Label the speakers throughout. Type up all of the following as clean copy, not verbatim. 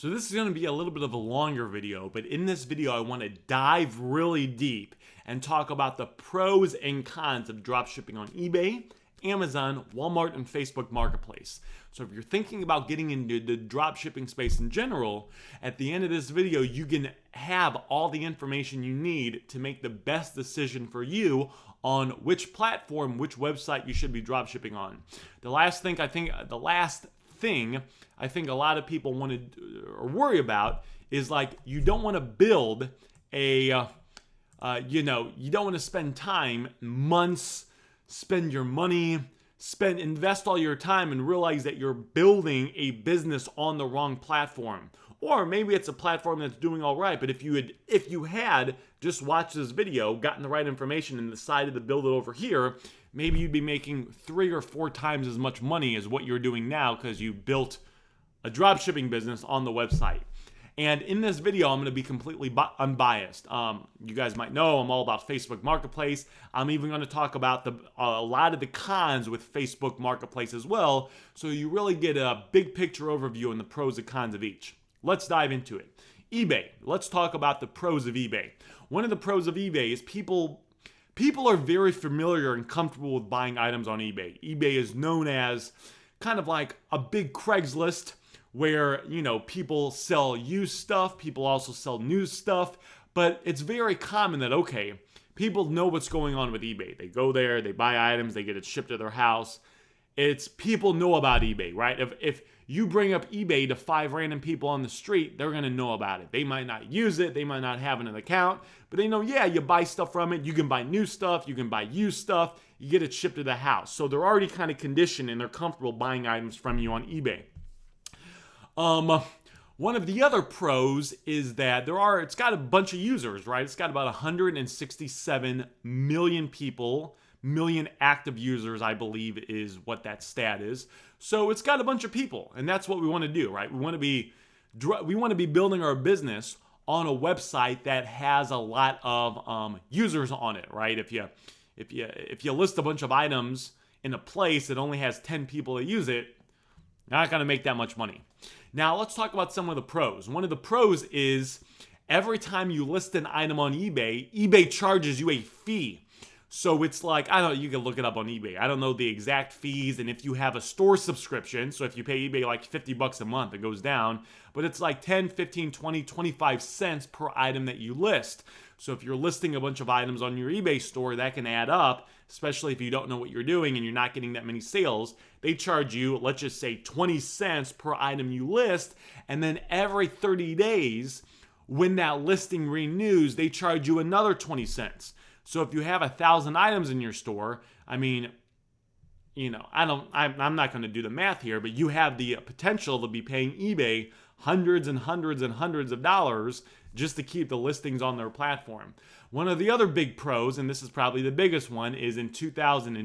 Speaker 1: So this is going to be a little bit of a longer video, but in this video I want to dive really deep and talk about the pros and cons of dropshipping on eBay, Amazon, Walmart, and Facebook Marketplace. So if you're thinking about getting into the dropshipping space in general, at the end of this video you can have all the information you need to make the best decision for you on which platform, which website you should be dropshipping on. The last thing I think a lot of people want to or worry about is like you don't want to build a, you don't want to spend time, months, spend your money, invest all your time and realize that you're building a business on the wrong platform. Or maybe it's a platform that's doing all right, but if you had just watched this video, gotten the right information and decided to build it over here, maybe you'd be making 3 or 4 times as much money as what you're doing now because you built a dropshipping business on the website. And in this video, I'm going to be completely unbiased. You guys might know I'm all about Facebook Marketplace. I'm even going to talk about a lot of the cons with Facebook Marketplace as well, so you really get a big picture overview on the pros and cons of each. Let's dive into it. eBay. Let's talk about the pros of eBay. One of the pros of eBay is people are very familiar and comfortable with buying items on eBay. eBay is known as kind of like a big Craigslist where, people sell used stuff, people also sell new stuff, but it's very common that, okay, people know what's going on with eBay. They go there, they buy items, they get it shipped to their house. People know about eBay, right? If you bring up eBay to 5 random people on the street, they're going to know about it. They might not use it, they might not have an account, but they know, yeah, you buy stuff from it, you can buy new stuff, you can buy used stuff, you get it shipped to the house. So they're already kind of conditioned and they're comfortable buying items from you on eBay. One of the other pros is that it's got a bunch of users, right? It's got about 167 million people, million active users, I believe is what that stat is. So it's got a bunch of people, and that's what we want to do, right? We want to be building our business on a website that has a lot of users on it, right? If you list a bunch of items in a place that only has 10 people that use it, you're not going to make that much money. Now, let's talk about some of the pros. One of the pros is every time you list an item on eBay, eBay charges you a fee. So it's like, you can look it up on eBay. I don't know the exact fees, and if you have a store subscription, so if you pay eBay like $50 a month, it goes down, but it's like 10, 15, 20, 25 cents per item that you list. So if you're listing a bunch of items on your eBay store, that can add up, especially if you don't know what you're doing and you're not getting that many sales. They charge you, let's just say 20 cents per item you list, and then every 30 days, when that listing renews, they charge you another 20 cents. So if you have 1,000 items in your store, I'm not going to do the math here, but you have the potential to be paying eBay hundreds and hundreds and hundreds of dollars just to keep the listings on their platform. One of the other big pros, and this is probably the biggest one, is in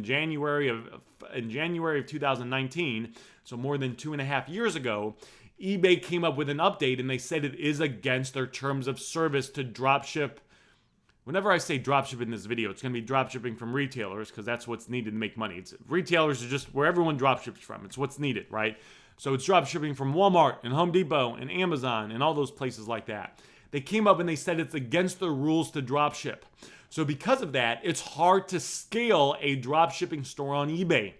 Speaker 1: January of 2019, so more than 2.5 years ago, eBay came up with an update and they said it is against their terms of service to dropship. Whenever I say dropship in this video, it's going to be dropshipping from retailers because that's what's needed to make money. Retailers are just where everyone dropships from. It's what's needed, right? So it's dropshipping from Walmart and Home Depot and Amazon and all those places like that. They came up and they said it's against their rules to dropship. So because of that, it's hard to scale a dropshipping store on eBay.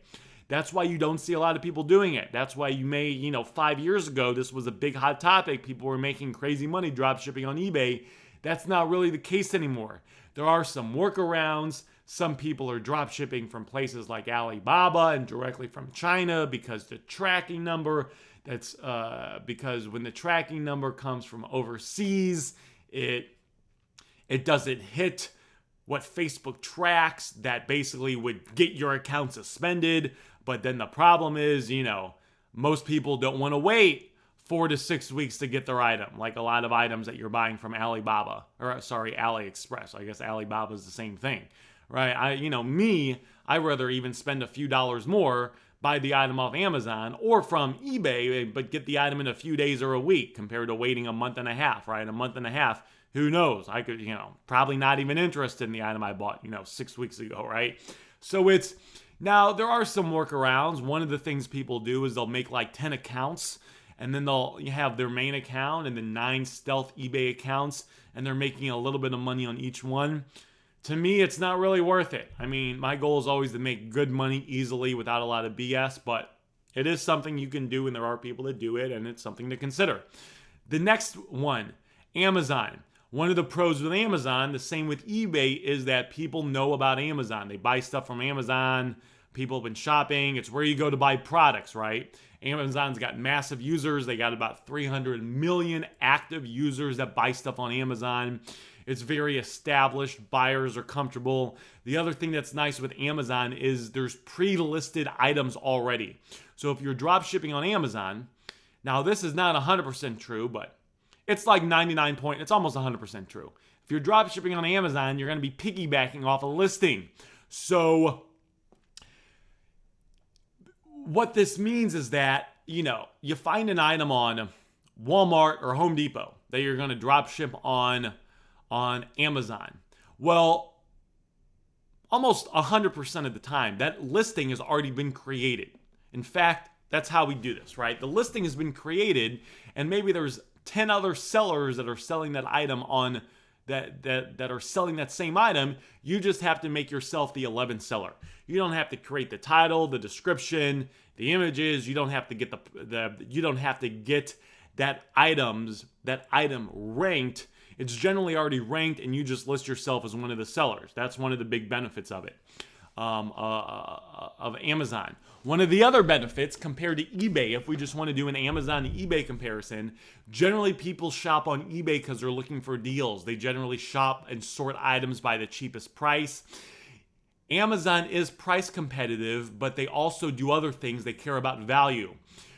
Speaker 1: That's why you don't see a lot of people doing it. That's why 5 years ago, this was a big hot topic. People were making crazy money dropshipping on eBay. That's not really the case anymore. There are some workarounds. Some people are dropshipping from places like Alibaba and directly from China because the tracking number, because when the tracking number comes from overseas, it doesn't hit what Facebook tracks. That basically would get your account suspended. But then the problem is, most people don't want to wait 4 to 6 weeks to get their item, like a lot of items that you're buying from AliExpress. I guess Alibaba is the same thing, right? I'd rather even spend a few dollars more, buy the item off Amazon or from eBay, but get the item in a few days or a week compared to waiting a month and a half, right? A month and a half, who knows? I could, probably not even interested in the item I bought, 6 weeks ago, right? So now there are some workarounds. One of the things people do is they'll make like 10 accounts and then they'll have their main account and then 9 stealth eBay accounts, and they're making a little bit of money on each one. To me, it's not really worth it. I mean, my goal is always to make good money easily without a lot of BS, but it is something you can do, and there are people that do it, and it's something to consider. The next one, Amazon. One of the pros with Amazon, the same with eBay, is that people know about Amazon. They buy stuff from Amazon. People have been shopping. It's where you go to buy products, right? Amazon's got massive users. They got about 300 million active users that buy stuff on Amazon. It's very established. Buyers are comfortable. The other thing that's nice with Amazon is there's pre-listed items already. So if you're drop shipping on Amazon, now this is not 100% true, but it's like it's almost 100% true. If you're drop shipping on Amazon, you're going to be piggybacking off a listing. So what this means is that, you find an item on Walmart or Home Depot that you're going to drop ship on Amazon. Well, almost 100% of the time, that listing has already been created. In fact, that's how we do this, right? The listing has been created, and maybe there's 10 other sellers that are selling that item on that are selling that same item. You just have to make yourself the 11th seller. You don't have to create the title, the description, the images. You don't have to get that item ranked. It's generally already ranked, and you just list yourself as one of the sellers. That's one of the big benefits of it, of Amazon. One of the other benefits compared to eBay, if we just want to do an Amazon to eBay comparison, generally people shop on eBay because they're looking for deals. They generally shop and sort items by the cheapest price. Amazon is price competitive, but they also do other things. They care about value.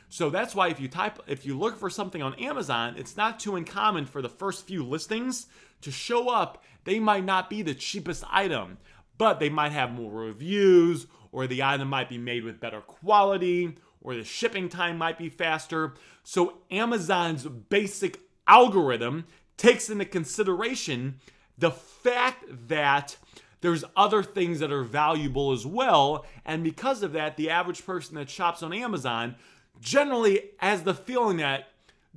Speaker 1: So that's why if you look for something on Amazon, it's not too uncommon for the first few listings to show up. They might not be the cheapest item, but they might have more reviews, or the item might be made with better quality, or the shipping time might be faster. So Amazon's basic algorithm takes into consideration the fact that there's other things that are valuable as well. And because of that, the average person that shops on Amazon generally has the feeling that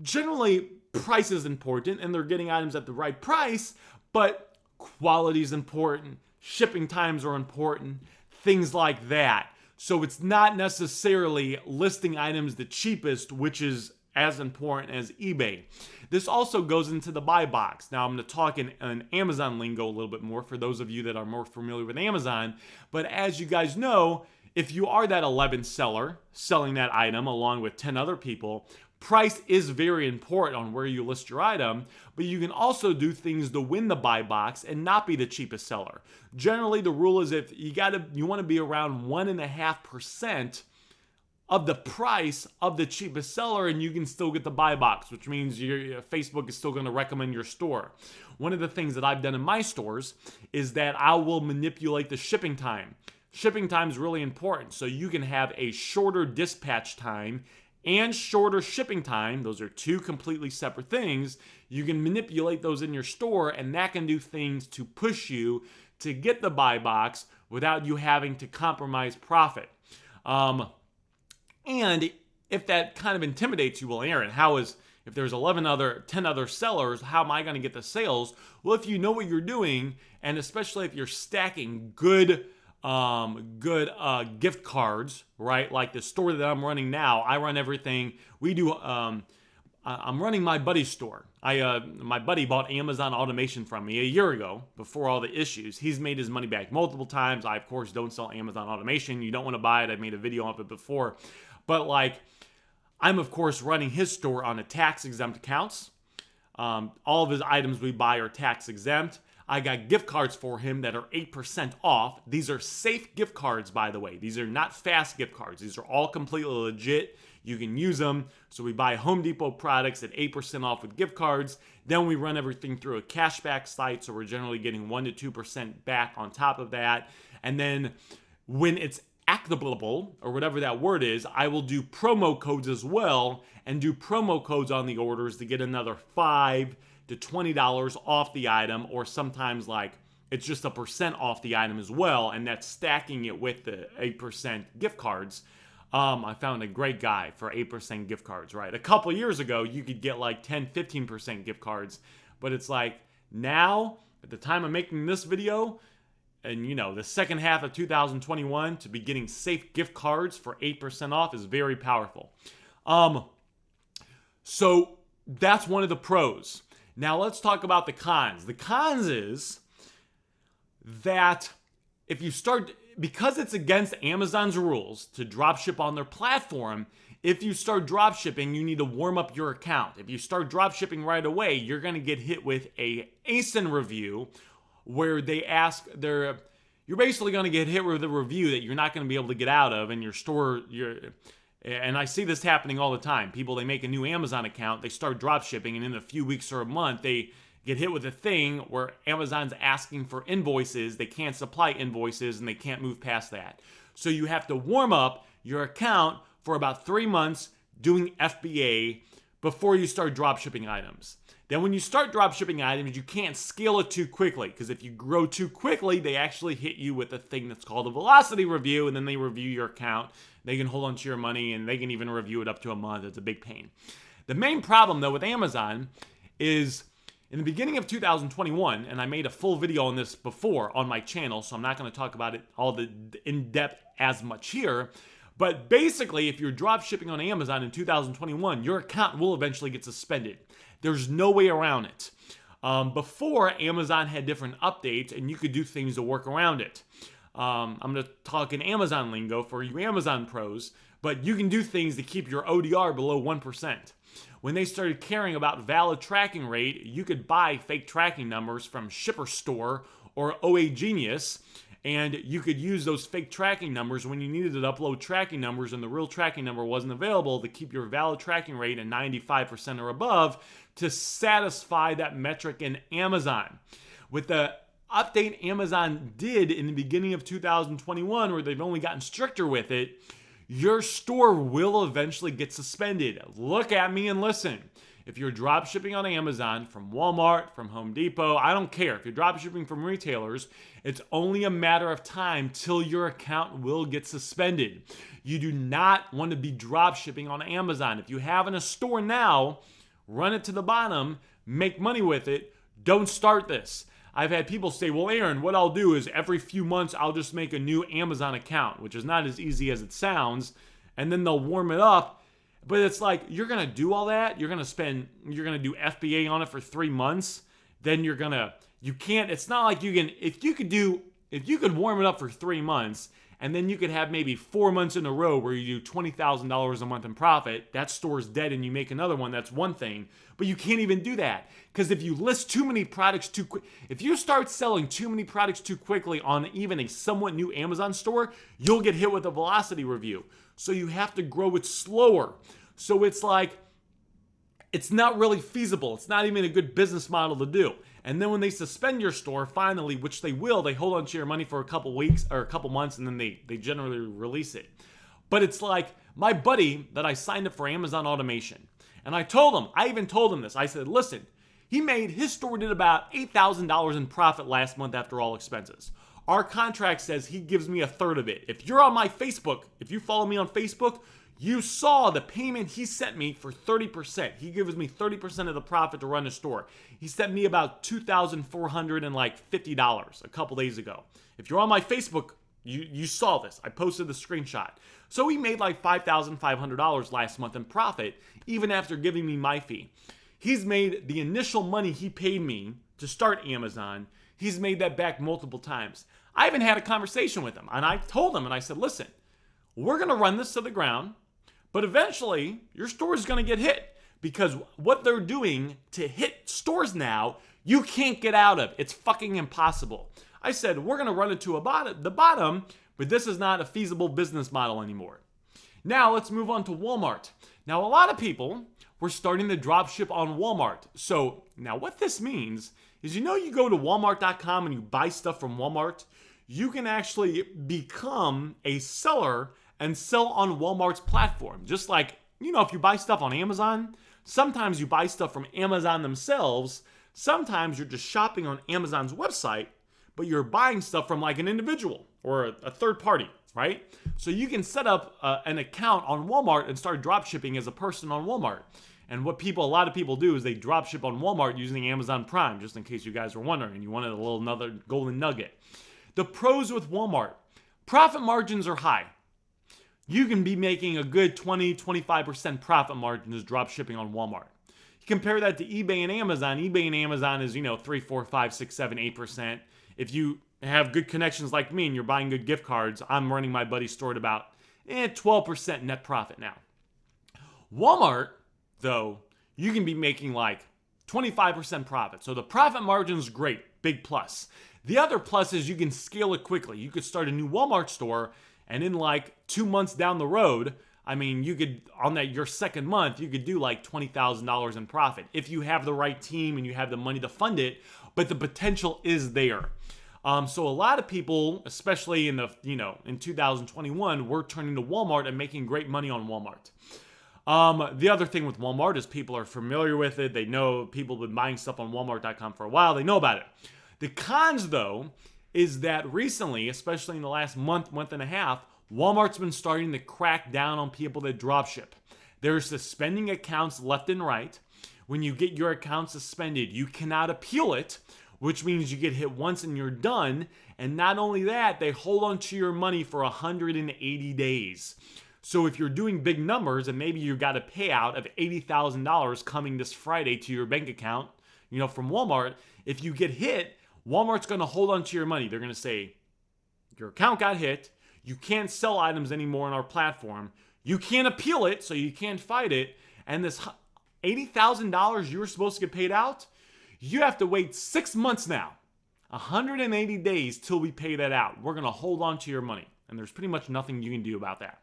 Speaker 1: generally price is important and they're getting items at the right price, but quality is important, shipping times are important, things like that. So it's not necessarily listing items the cheapest, which is as important as eBay. This also goes into the buy box. Now I'm going to talk in Amazon lingo a little bit more for those of you that are more familiar with Amazon. But as you guys know, if you are that 11th seller selling that item along with 10 other people, price is very important on where you list your item, but you can also do things to win the buy box and not be the cheapest seller. Generally, the rule is if you want to be around 1.5% of the price of the cheapest seller, and you can still get the buy box, which means Facebook is still going to recommend your store. One of the things that I've done in my stores is that I will manipulate the shipping time. Shipping time is really important, so you can have a shorter dispatch time and shorter shipping time. Those are two completely separate things. You can manipulate those in your store, and that can do things to push you to get the buy box without you having to compromise profit. And if that kind of intimidates you, well, Aaron, if there's 10 other sellers, how am I going to get the sales? Well, if you know what you're doing, and especially if you're stacking good gift cards, right? Like the store that I'm running now, I run everything. I'm running my buddy's store. My buddy bought Amazon automation from me a year ago before all the issues. He's made his money back multiple times. I, of course, don't sell Amazon automation. You don't want to buy it. I made a video of it before. But I'm, of course, running his store on a tax-exempt accounts. All of his items we buy are tax-exempt. I got gift cards for him that are 8% off. These are safe gift cards, by the way. These are not fast gift cards. These are all completely legit. You can use them. So we buy Home Depot products at 8% off with gift cards. Then we run everything through a cashback site. So we're generally getting 1% to 2% back on top of that. And then when it's activable, or whatever that word is, I will do promo codes as well and do promo codes on the orders to get another $5 to $20 off the item, or sometimes it's just 1% off the item as well, and that's stacking it with the 8% gift cards. I found a great guy for 8% gift cards, right? A couple years ago, you could get like 10, 15% gift cards. But it's like now, at the time of making this video, and the second half of 2021, to be getting safe gift cards for 8% off is very powerful. So that's one of the pros. Now let's talk about the cons. The cons is that if you start, because it's against Amazon's rules to dropship on their platform, if you start dropshipping, you need to warm up your account. If you start dropshipping right away, you're going to get hit with a ASIN review where they ask you're basically going to get hit with a review that you're not going to be able to get out of, and your store, and I see this happening all the time. People, they make a new Amazon account, they start dropshipping, and in a few weeks or a month, they get hit with a thing where Amazon's asking for invoices, they can't supply invoices, and they can't move past that. So you have to warm up your account for about 3 months doing FBA before you start dropshipping items. Then when you start dropshipping items, you can't scale it too quickly, because if you grow too quickly, they actually hit you with a thing that's called a velocity review, and then they review your account. They can hold on to your money, and they can even review it up to a month. It's a big pain. The main problem, though, with Amazon is in the beginning of 2021, and I made a full video on this before on my channel, so I'm not going to talk about it all in depth as much here. But basically, if you're drop shipping on Amazon in 2021, your account will eventually get suspended. There's no way around it. Before, Amazon had different updates, and you could do things to work around it. I'm going to talk in Amazon lingo for you Amazon pros, but you can do things to keep your ODR below 1%. When they started caring about valid tracking rate, you could buy fake tracking numbers from Shipper Store or OA Genius, and you could use those fake tracking numbers when you needed to upload tracking numbers and the real tracking number wasn't available to keep your valid tracking rate at 95% or above to satisfy that metric in Amazon. With the update Amazon did in the beginning of 2021, where they've only gotten stricter with it, your store will eventually get suspended. Look at me and listen. If you're drop shipping on Amazon from Walmart, from Home Depot, I don't care. If you're drop shipping from retailers, it's only a matter of time till your account will get suspended. You do not want to be drop shipping on Amazon. If you have in a store now, run it to the bottom, make money with it. Don't start this. I've had people say, well, Aaron, what I'll do is every few months I'll just make a new Amazon account, which is not as easy as it sounds, and then they'll warm it up. But it's like, you're going to do all that, you're going to do FBA on it for 3 months, then it's not like you can, if you could warm it up for 3 months, and then you could have maybe 4 months in a row where you do $20,000 a month in profit, that store's dead and you make another one, that's one thing. But you can't even do that. Because if you list too many products too quick, if you start selling too many products too quickly on even a somewhat new Amazon store, you'll get hit with a velocity review. So you have to grow it slower. So it's like, it's not really feasible. It's not even a good business model to do. And then when they suspend your store, finally, which they will, they hold on to your money for a couple weeks or a couple months, and then they generally release it. But it's like my buddy that I signed up for Amazon automation. And I even told him this. I said, listen, his store did about $8,000 in profit last month after all expenses. Our contract says he gives me a third of it. If you're on my Facebook, if you follow me on Facebook, you saw the payment he sent me for 30%. He gives me 30% of the profit to run the store. He sent me about $2,450 a couple days ago. If you're on my Facebook, you saw this. I posted the screenshot. So he made like $5,500 last month in profit, even after giving me my fee. He's made the initial money he paid me to start Amazon, he's made that back multiple times. I even had a conversation with him, and I told him, and I said, listen, we're going to run this to the ground, but eventually your store is going to get hit, because what they're doing to hit stores now, you can't get out of. It's fucking impossible. I said, we're going to run it to the bottom, but this is not a feasible business model anymore. Now let's move on to Walmart. Now a lot of people were starting to drop ship on Walmart. So now what this means is, you go to walmart.com and you buy stuff from Walmart, you can actually become a seller and sell on Walmart's platform. Just like, if you buy stuff on Amazon, sometimes you buy stuff from Amazon themselves. Sometimes you're just shopping on Amazon's website, but you're buying stuff from like an individual or a third party. right? So you can set up an account on Walmart and start dropshipping as a person on Walmart. And what a lot of people do is they dropship on Walmart using Amazon Prime, just in case you guys were wondering and you wanted another golden nugget. The pros with Walmart: profit margins are high. You can be making a good 20-25% profit margins dropshipping on Walmart. You compare that to eBay and Amazon. eBay and Amazon is 3, 4, 5, 6, 7, 8%. If you have good connections like me and you're buying good gift cards, I'm running my buddy's store at about 12% net profit now. Walmart, though, you can be making like 25% profit. So the profit margin is great, big plus. The other plus is you can scale it quickly. You could start a new Walmart store, and in like 2 months down the road, you could, on your second month, you could do like $20,000 in profit if you have the right team and you have the money to fund it, but the potential is there. So a lot of people, especially in in 2021, were turning to Walmart and making great money on Walmart. The other thing with Walmart is people are familiar with it. They know people have been buying stuff on Walmart.com for a while. They know about it. The cons, though, is that recently, especially in the last month and a half, Walmart's been starting to crack down on people that dropship. They're suspending accounts left and right. When you get your account suspended, you cannot appeal it, which means you get hit once and you're done. And not only that, they hold on to your money for 180 days. So if you're doing big numbers and maybe you got a payout of $80,000 coming this Friday to your bank account, from Walmart, if you get hit, Walmart's going to hold on to your money. They're going to say, your account got hit. You can't sell items anymore on our platform. You can't appeal it, so you can't fight it. And this $80,000 you were supposed to get paid out, you have to wait 6 months now, 180 days till we pay that out. We're going to hold on to your money. And there's pretty much nothing you can do about that.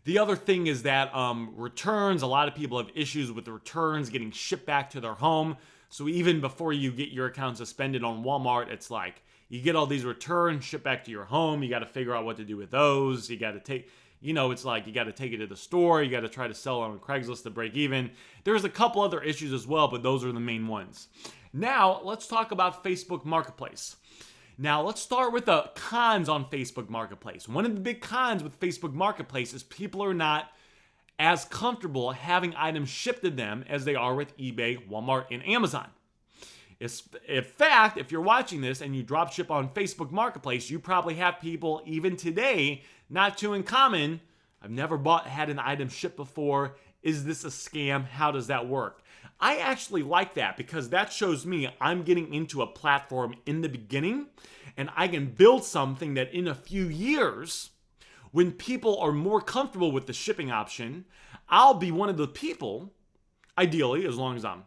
Speaker 1: The other thing is that returns, a lot of people have issues with the returns getting shipped back to their home. So even before you get your account suspended on Walmart, it's like you get all these returns shipped back to your home. You got to figure out what to do with those. You got to take, it's like you got to take it to the store. You got to try to sell it on Craigslist to break even. There's a couple other issues as well, but those are the main ones. Now, let's talk about Facebook Marketplace. Now, let's start with the cons on Facebook Marketplace. One of the big cons with Facebook Marketplace is people are not as comfortable having items shipped to them as they are with eBay, Walmart, and Amazon. In fact, if you're watching this and you drop ship on Facebook Marketplace, you probably have people, even today, not too uncommon, I've never had an item shipped before. Is this a scam? How does that work? I actually like that because that shows me I'm getting into a platform in the beginning and I can build something that in a few years, when people are more comfortable with the shipping option, I'll be one of the people, ideally, as long as I'm,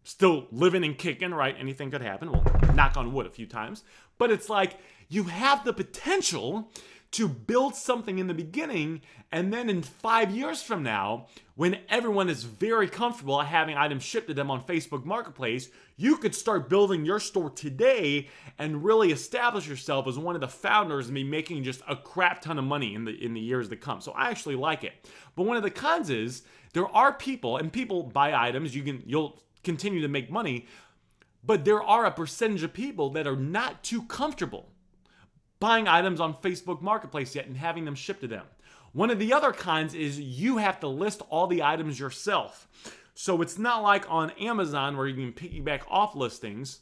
Speaker 1: still living and kicking, right? Anything could happen. We'll knock on wood a few times. But it's like you have the potential to build something in the beginning, and then in 5 years from now, when everyone is very comfortable having items shipped to them on Facebook Marketplace, you could start building your store today and really establish yourself as one of the founders and be making just a crap ton of money in the years to come. So I actually like it. But one of the cons is there are people, and people buy items, you'll continue to make money, but there are a percentage of people that are not too comfortable buying items on Facebook Marketplace yet and having them shipped to them. One of the other cons is you have to list all the items yourself. So it's not like on Amazon where you can piggyback off listings,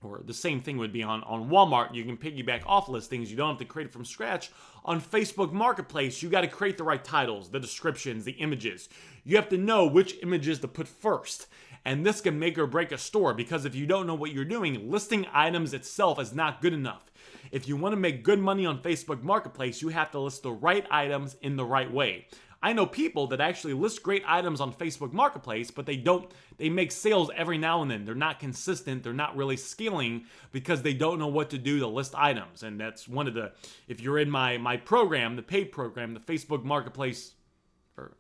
Speaker 1: or the same thing would be on Walmart. You can piggyback off listings. You don't have to create it from scratch. On Facebook Marketplace, you got to create the right titles, the descriptions, the images. You have to know which images to put first. And this can make or break a store because if you don't know what you're doing, listing items itself is not good enough. If you want to make good money on Facebook Marketplace, you have to list the right items in the right way. I know people that actually list great items on Facebook Marketplace, but they make sales every now and then. They're not consistent. They're not really scaling because they don't know what to do to list items. And that's one of if you're in my program, the paid program, the Facebook Marketplace or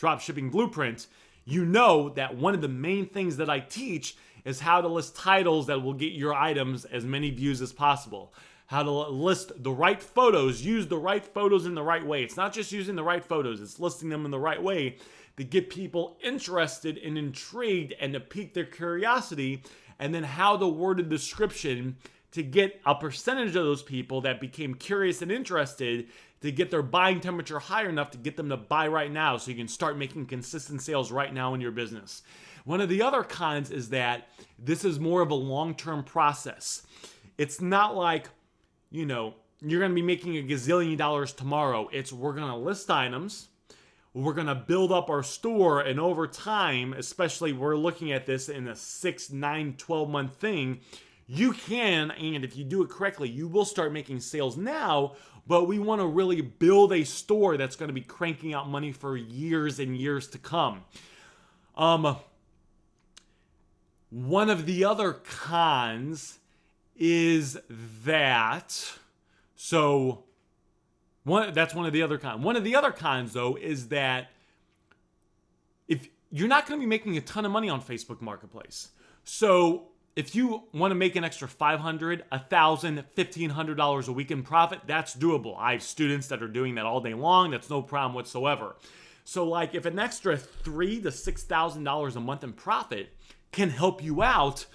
Speaker 1: Dropshipping Blueprint, you know that one of the main things that I teach is how to list titles that will get your items as many views as possible. How to list the right photos, use the right photos in the right way. It's not just using the right photos, it's listing them in the right way to get people interested and intrigued and to pique their curiosity, and then how to word a description to get a percentage of those people that became curious and interested to get their buying temperature higher enough to get them to buy right now so you can start making consistent sales right now in your business. One of the other cons is that this is more of a long-term process. It's not like, you're going to be making $1 gazillion tomorrow. We're going to list items. We're going to build up our store, and over time, especially we're looking at this in a 6, 9, 12-month thing, you can, and if you do it correctly, you will start making sales now, but we want to really build a store that's going to be cranking out money for years and years to come. One of the other cons is that, that's one of the other cons. One of the other cons, though, is that if you're not going to be making a ton of money on Facebook Marketplace. So if you want to make an extra $500, $1,000, $1,500 a week in profit, that's doable. I have students that are doing that all day long. That's no problem whatsoever. So like if an extra $3,000 to $6,000 a month in profit can help you out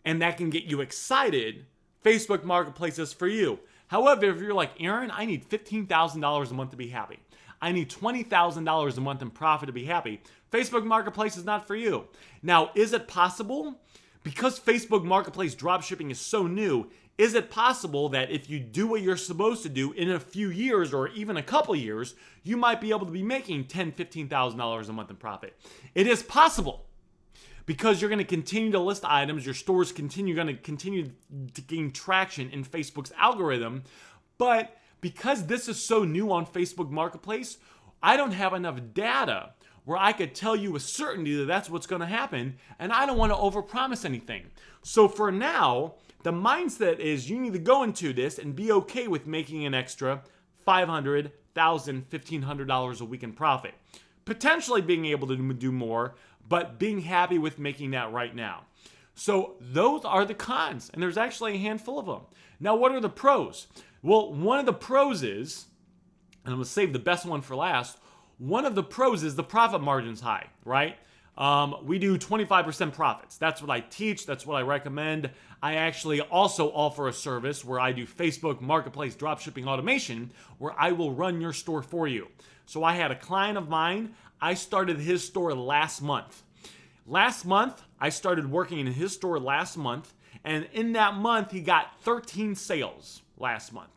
Speaker 1: and that can get you excited, Facebook Marketplace is for you. However, if you're like, Aaron, I need $15,000 a month to be happy. I need $20,000 a month in profit to be happy. Facebook Marketplace is not for you. Now, is it possible? Because Facebook Marketplace dropshipping is so new, is it possible that if you do what you're supposed to do in a few years or even a couple years, you might be able to be making $10,000, $15,000 a month in profit? It is possible. Because you're going to continue to list items, your store's going to continue to gain traction in Facebook's algorithm. But because this is so new on Facebook Marketplace, I don't have enough data where I could tell you with certainty that that's what's going to happen, and I don't want to overpromise anything. So for now, the mindset is you need to go into this and be okay with making an extra $500, $1,000, $1,500 a week in profit. Potentially being able to do more, but being happy with making that right now. So those are the cons, and there's actually a handful of them. Now, what are the pros? Well, one of the pros is, and I'm going to save the best one for last, one of the pros is the profit margin's high, right? We do 25% profits. That's what I teach. That's what I recommend. I actually also offer a service where I do Facebook Marketplace dropshipping automation, where I will run your store for you. So I had a client of mine. I started his store last month. I started working in his store last month, and in that month, he got 13 sales last month.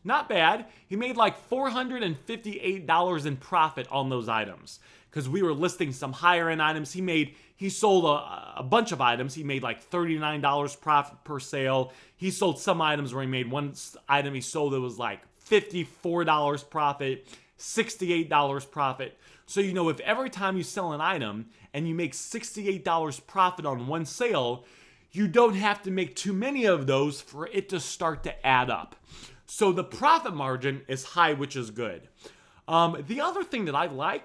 Speaker 1: Not bad. He made like $458 in profit on those items because we were listing some higher end items. He sold a bunch of items. He made like $39 profit per sale. He sold some items where he made one item he sold that was like $54 profit, $68 profit. So, if every time you sell an item and you make $68 profit on one sale, you don't have to make too many of those for it to start to add up. So the profit margin is high, which is good. The other thing that I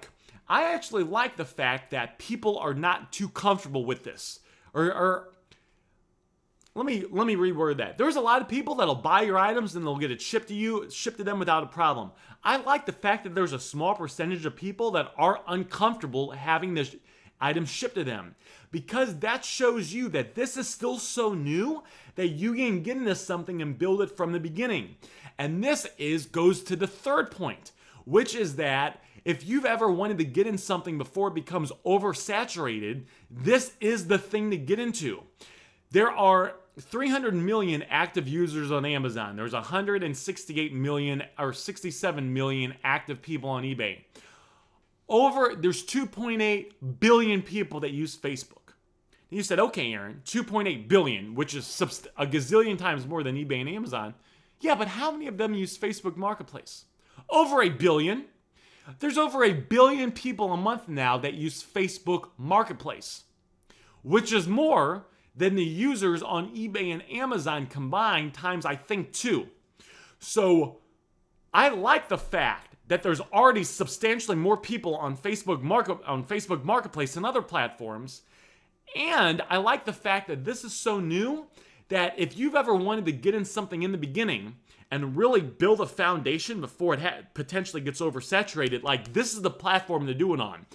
Speaker 1: actually like the fact that people are not too comfortable with this. Or let me reword that. There's a lot of people that'll buy your items and they'll get it shipped to them without a problem. I like the fact that there's a small percentage of people that are uncomfortable having this item shipped to them, because that shows you that this is still so new that you can get into something and build it from the beginning. And this goes to the third point, which is that if you've ever wanted to get in something before it becomes oversaturated, this is the thing to get into. There are 300 million active users on Amazon. There's 168 million or 67 million active people on eBay. There's 2.8 billion people that use Facebook. And you said, okay, Aaron, 2.8 billion, which is a gazillion times more than eBay and Amazon. Yeah, but how many of them use Facebook Marketplace? Over 1 billion. There's over 1 billion people a month now that use Facebook Marketplace, which is more than the users on eBay and Amazon combined times, I think, 2. So I like the fact that there's already substantially more people on Facebook Marketplace than other platforms. And I like the fact that this is so new that if you've ever wanted to get in something in the beginning and really build a foundation before it potentially gets oversaturated, like this is the platform to do it on.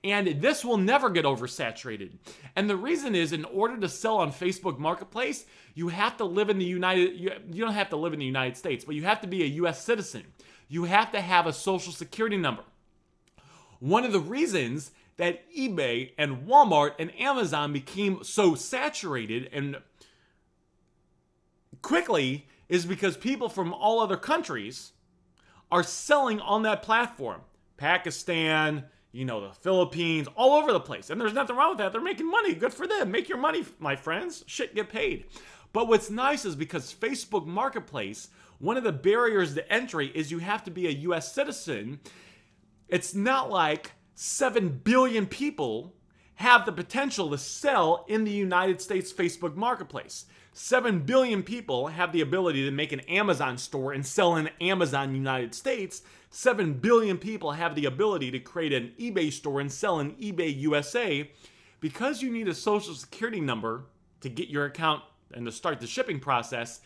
Speaker 1: And this will never get oversaturated. And the reason is, in order to sell on Facebook Marketplace, you have to live in the you don't have to live in the United States, but you have to be a US citizen. You have to have a social security number. One of the reasons that eBay and Walmart and Amazon became so saturated and quickly is because people from all other countries are selling on that platform. Pakistan, the Philippines, all over the place. And there's nothing wrong with that. They're making money. Good for them. Make your money, my friends. Shit, get paid. But what's nice is because Facebook Marketplace, one of the barriers to entry is you have to be a US citizen. It's not like 7 billion people have the potential to sell in the United States Facebook Marketplace. 7 billion people have the ability to make an Amazon store and sell in Amazon United States. 7 billion people have the ability to create an eBay store and sell in eBay USA. Because you need a social security number to get your account and to start the shipping process,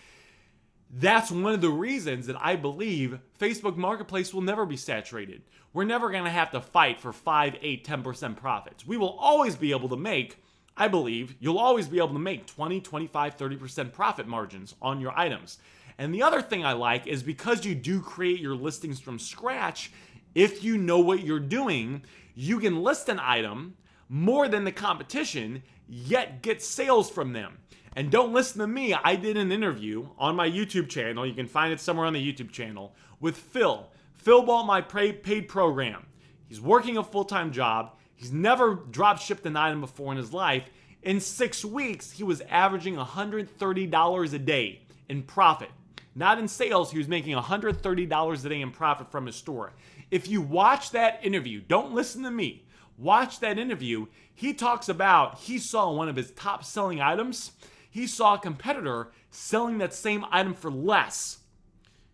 Speaker 1: that's one of the reasons that I believe Facebook Marketplace will never be saturated. We're never going to have to fight for 5, 8, 10% profits. We will always be able to make, I believe, you'll always be able to make 20, 25, 30% profit margins on your items. And the other thing I like is because you do create your listings from scratch, if you know what you're doing, you can list an item more than the competition, yet get sales from them. And don't listen to me. I did an interview on my YouTube channel. You can find it somewhere on the YouTube channel with Phil. Phil bought my paid program. He's working a full-time job. He's never drop shipped an item before in his life. In 6 weeks, he was averaging $130 a day in profit. Not in sales, he was making $130 a day in profit from his store. If you watch that interview, don't listen to me. Watch that interview. He talks about he saw one of his top selling items. He saw a competitor selling that same item for less.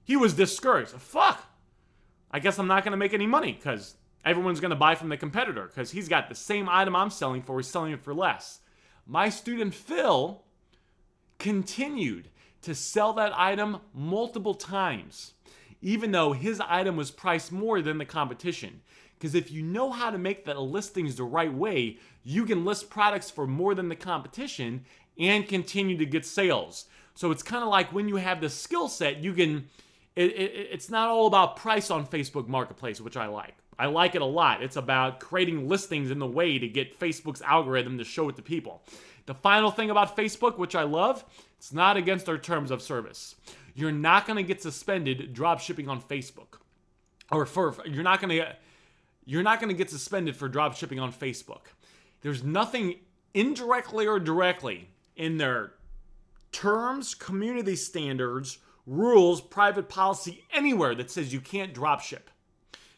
Speaker 1: He was discouraged. Fuck. I guess I'm not going to make any money because everyone's going to buy from the competitor because he's got the same item I'm selling for. He's selling it for less. My student Phil continued to sell that item multiple times, even though his item was priced more than the competition. Because if you know how to make the listings the right way, you can list products for more than the competition and continue to get sales. So it's kind of like when you have the skill set, you can, it's not all about price on Facebook Marketplace, which I like. I like it a lot. It's about creating listings in the way to get Facebook's algorithm to show it to people. The final thing about Facebook, which I love, it's not against their terms of service. You're not going to get suspended drop shipping on Facebook. You're not going to get suspended for drop shipping on Facebook. There's nothing indirectly or directly in their terms, community standards, rules, private policy, anywhere that says you can't drop ship.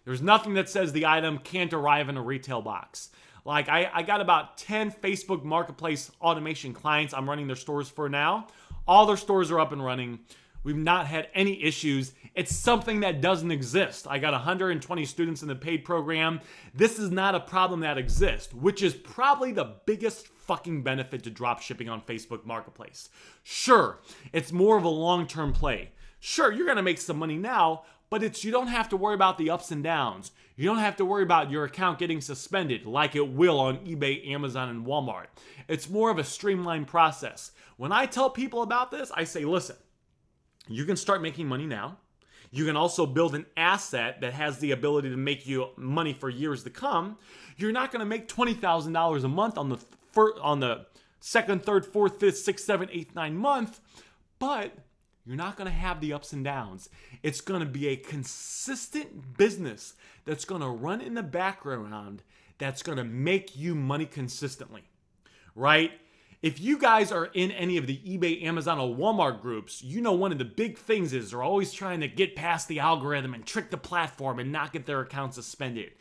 Speaker 1: There's nothing that says the item can't arrive in a retail box. Like I got about 10 Facebook Marketplace automation clients I'm running their stores for now. All their stores are up and running. We've not had any issues. It's something that doesn't exist. I got 120 students in the paid program. This is not a problem that exists, which is probably the biggest fucking benefit to drop shipping on Facebook Marketplace. Sure, it's more of a long-term play. Sure, you're going to make some money now, but you don't have to worry about the ups and downs. You don't have to worry about your account getting suspended like it will on eBay, Amazon, and Walmart. It's more of a streamlined process. When I tell people about this, I say, listen, you can start making money now. You can also build an asset that has the ability to make you money for years to come. You're not going to make $20,000 a month on the second, third, fourth, fifth, sixth, seventh, eighth, ninth month, but you're not going to have the ups and downs. It's going to be a consistent business that's going to run in the background that's going to make you money consistently, right? If you guys are in any of the eBay, Amazon, or Walmart groups, you know one of the big things is they're always trying to get past the algorithm and trick the platform and not get their account suspended.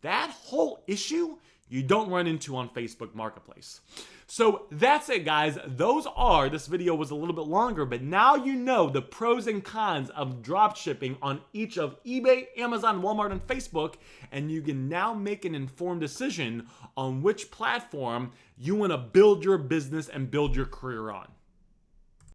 Speaker 1: That whole issue you don't run into on Facebook Marketplace. So that's it, guys. This video was a little bit longer, but now you know the pros and cons of drop shipping on each of eBay, Amazon, Walmart, and Facebook, and you can now make an informed decision on which platform you want to build your business and build your career on.